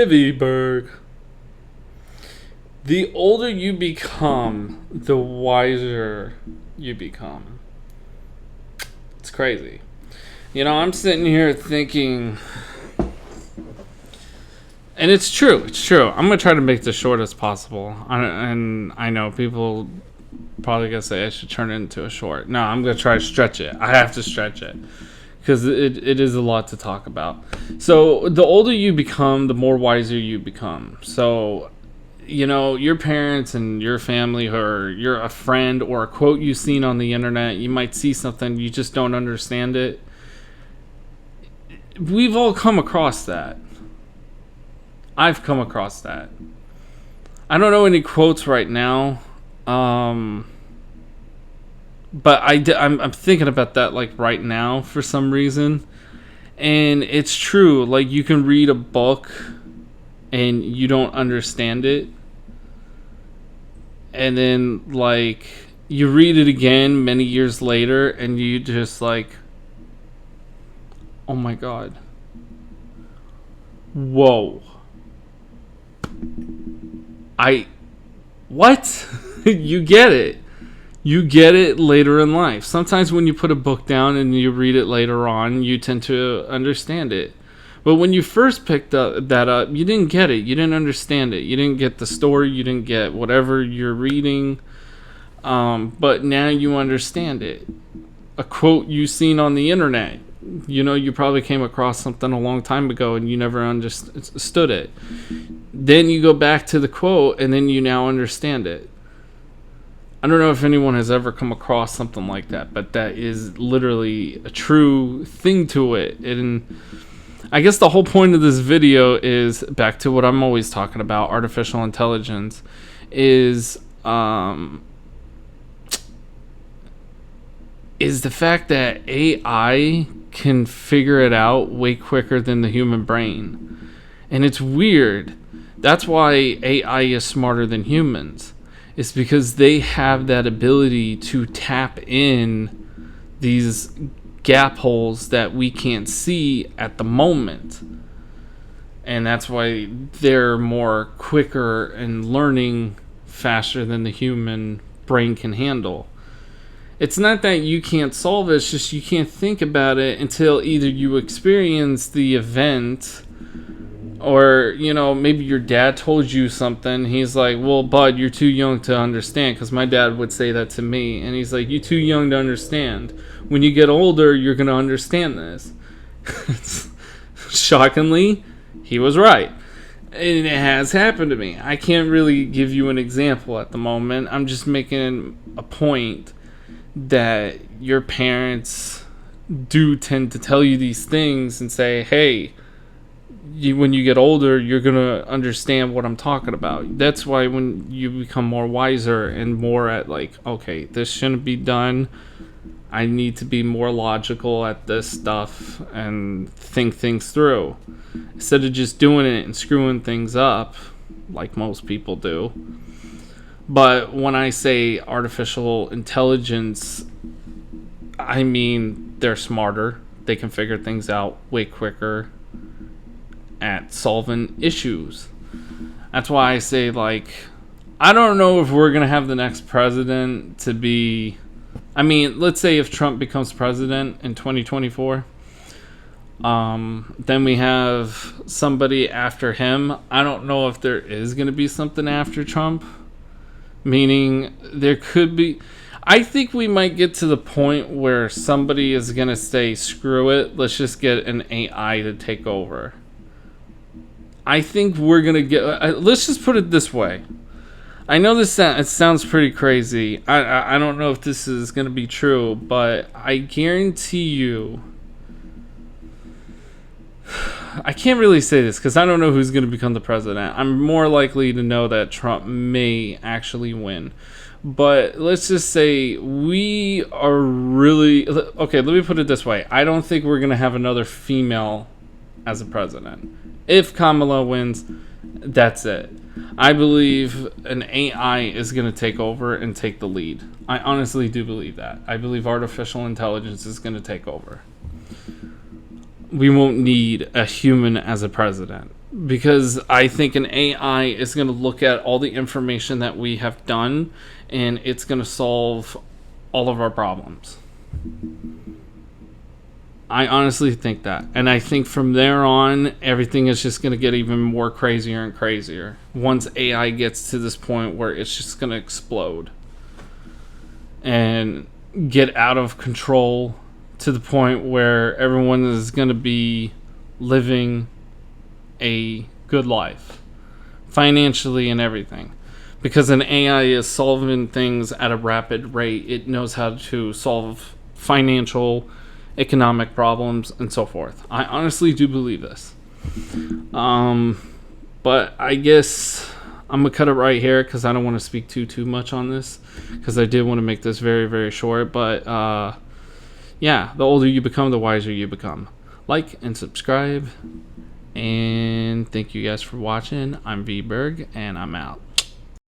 Berg. The older you become, the wiser you become. It's crazy. I'm sitting here thinking, and it's true. It's true. I'm gonna try to make this short as possible. And I know people probably gonna say I should turn it into a short. No, I'm gonna try to stretch it. I have to stretch it because it is a lot to talk about. So the older you become, the more wiser you become. So your parents and your family, or you're a friend, or a quote you've seen on the internet, you might see something, you just don't understand it. We've all come across that. I've come across that. I don't know any quotes right now, but I'm thinking about that like right now for some reason, and it's true. Like, you can read a book and you don't understand it, and then like you read it again many years later, and you just like, oh my god, whoa. What? You get it. You get it later in life. Sometimes when you put a book down and you read it later on, you tend to understand it. But when you first picked that up, you didn't get it. You didn't understand it. You didn't get the story. You didn't get whatever you're reading. But now you understand it. A quote you've seen on the internet. You probably came across something a long time ago and you never understood it. Then you go back to the quote and then you now understand it. I don't know if anyone has ever come across something like that, but that is literally a true thing to it. And I guess the whole point of this video is back to what I'm always talking about, artificial intelligence, is the fact that AI can figure it out way quicker than the human brain. And it's weird. That's why AI is smarter than humans. It's because they have that ability to tap in these gap holes that we can't see at the moment. And that's why they're more quicker and learning faster than the human brain can handle. It's not that you can't solve it, it's just you can't think about it until either you experience the event, or, maybe your dad told you something. He's like, well, bud, you're too young to understand. Because my dad would say that to me. And he's like, you're too young to understand. When you get older, you're going to understand this. Shockingly, he was right. And it has happened to me. I can't really give you an example at the moment. I'm just making a point that your parents do tend to tell you these things and say, hey, when you get older, you're going to understand what I'm talking about. That's why when you become more wiser and more at like, okay, this shouldn't be done. I need to be more logical at this stuff and think things through. Instead of just doing it and screwing things up like most people do. But when I say artificial intelligence, I mean they're smarter. They can figure things out way quicker at solving issues. That's why I say, like, I don't know if we're gonna have the next president to be, I mean, let's say if Trump becomes president in 2024, then we have somebody after him. I don't know if there is gonna be something after Trump, meaning there could be. I think we might get to the point where somebody is gonna say, screw it, let's just get an AI to take over. I think we're going to get... let's just put it this way. I know it sounds pretty crazy. I don't know if this is going to be true, but I guarantee you... I can't really say this because I don't know who's going to become the president. I'm more likely to know that Trump may actually win. But let's just say we are really... Okay, let me put it this way. I don't think we're going to have another female as a president. If Kamala wins, that's it. I believe an AI is going to take over and take the lead. I honestly do believe that. I believe artificial intelligence is going to take over. We won't need a human as a president. because I think an AI is going to look at all the information that we have done and it's going to solve all of our problems. I honestly think that. And I think from there on, everything is just going to get even more crazier and crazier once AI gets to this point where it's just going to explode and get out of control to the point where everyone is going to be living a good life financially and everything. Because an AI is solving things at a rapid rate, it knows how to solve financial, economic problems, and so forth. I honestly do believe this. But I guess I'm gonna cut it right here because I don't want to speak too much on this because I did want to make this very very short. But yeah, the older you become, the wiser you become. Like and subscribe. And thank you guys for watching. I'm V Berg, and I'm out.